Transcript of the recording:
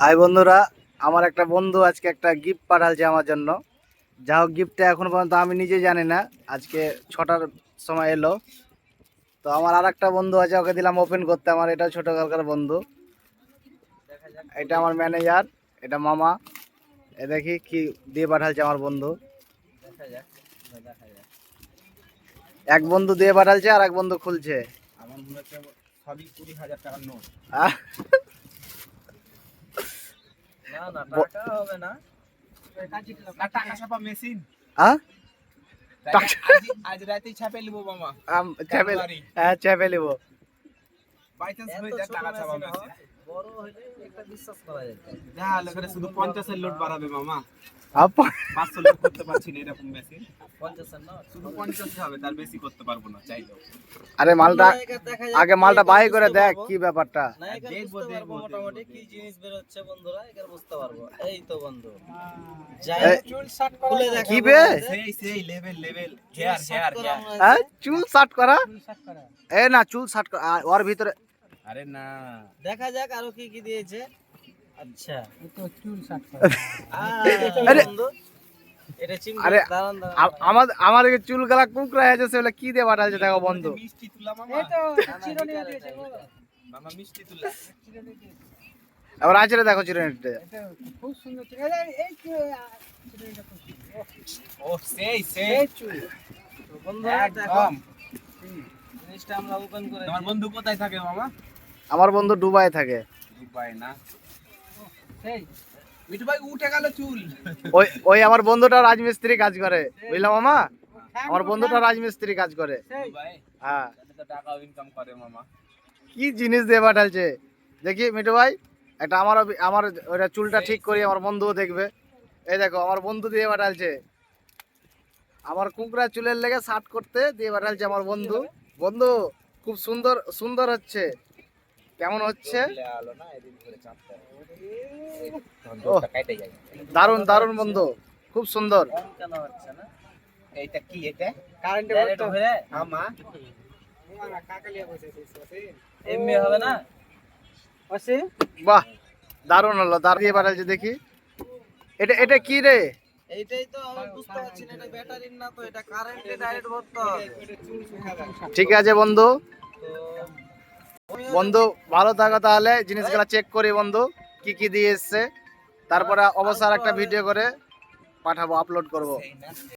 High বন্ধুরা, আমার একটা বন্ধু আজকে একটা গিফট পাঠালছে আমার জন্য। যা হোক, গিফটটা এখনো পর্যন্ত আমি নিজে জানি না। আজকে 6টার সময় এলো। তো আমার আর একটা বন্ধু আছে, ওকে দিলাম ওপেন করতে। আমার এটা ছোটকালকার বন্ধু, এটা আমার ম্যানেজার, এটা মামা। এ দেখি কি দিয়ে পাঠালছে আমার বন্ধু। এক বন্ধু দিয়ে পাঠালছে আর এক বন্ধু খুলছে। আমার মনে হচ্ছে সবই 20,000 টাকার নোট। আহ, না না, টাকা হবে না। টাকা ছাপা মেশিন। আহ? আজ রাতেই ছাপে নিব মামা। হ্যাঁ, চেপে নিব। বাই চান্স হয়ে যায় টাকা ছাপা মেশিন। বড় হলে একটা বিশ্বাস করা যেত। যা লেখারে শুধু 50 এর লোড বাড়াবে মামা। 500 লোড করতে পারছি না এরকম মেশিন। 50 এর না, শুধু 50 হবে, তার বেশি করতে পারবো না চাইলেও। আরে মালটা দেখা যাক আগে মালটা এবার বাই করে বুঝতে দেখ পারবো। কি ব্যাপারটা। না, এবার দেখবো, বুঝতে পারবো দেখবো, মোটামুটি দেখবো, কি দেখবো। জিনিস বের হচ্ছে বন্ধুরা, এবার বুঝতে পারবো। এই তো বন্ধু, যাই এই, চুল শার্ট খুলে দেখা কি বে? সেই লেভেল হেয়ার হ্যাঁ, চুল শার্ট করা। এ না, চুল শার্ট করা ওর ভিতরে। আরে না, দেখা যাক আরো কি কি দিয়েছে। আচ্ছা, আরে, বন্ধু এটা চিমটি। আরে, দাঁড়ান দাঁড়ান, আমার আমার এই চুল গালা কুকরা আছে, সেগুলো কি দিয়ে পাঠালছে দেখো বন্ধু। মিষ্টি তুলা মামা। মামা মিষ্টি তুলা। আবার আছে দেখো চিরুনিটা। ও সেই তো বন্ধুরা দেখো একদম। জিনিসটা আমরা ওপেন করে তোমার বন্ধু কোথায় থাকে মামা? আমার বন্ধু দুবাই থাকে। দুবাই না? মিঠু ভাই উঠে গেল চুল। ওই ওই আমার বন্ধুটা রাজমিস্ত্রি কাজ করে, বুঝলাম মামা। আমার বন্ধুটা রাজমিস্ত্রি কাজ করে। দুবাই হ্যাঁ, তাহলে তো টাকা ইনকাম করে মামা। কি জিনিস দিয়ে পাঠালছে দেখি মিঠু ভাই। একটা আমার আমার ওইটা চুলটা ঠিক করি, আমার বন্ধুও দেখবে। এই দেখো, আমার বন্ধু দিয়ে পাঠালছে। আমার কুকরা চুলের লেগে শার্ট করতে দিয়ে পাঠালছে আমার বন্ধু। বন্ধু, খুব সুন্দর সুন্দর হচ্ছে। কেমন হচ্ছে? আলো না এদিন ধরে চাপতে তখন ওহ, দৌড়টা কেটে যায়। দারুণ দারুণ বন্ধু, খুব সুন্দর। অন কেন হচ্ছে না? এইটা কি এটা? ডাইরেক্ট ভরে মামা এমনি হবে না? বাহ, দারুণ হলো। দারুণ দিয়ে পাঠালছে দেখি। এটা এটা কি রে? এইটাই তো আমি বুঝতে পারছি না, এটা ব্যাটারির না তো, এটা কারেন্টে ডাইরেক্ট ভরতে হবে। ঠিক আছে বন্ধু। তো বন্ধু ভালো থাকো, তাহলে জিনিসগুলো চেক করি বন্ধু, কি কি দিয়ে এসছে। তারপরে অবশ্যই একটা ভিডিও করে পাঠাবো, আপলোড করব। সেই না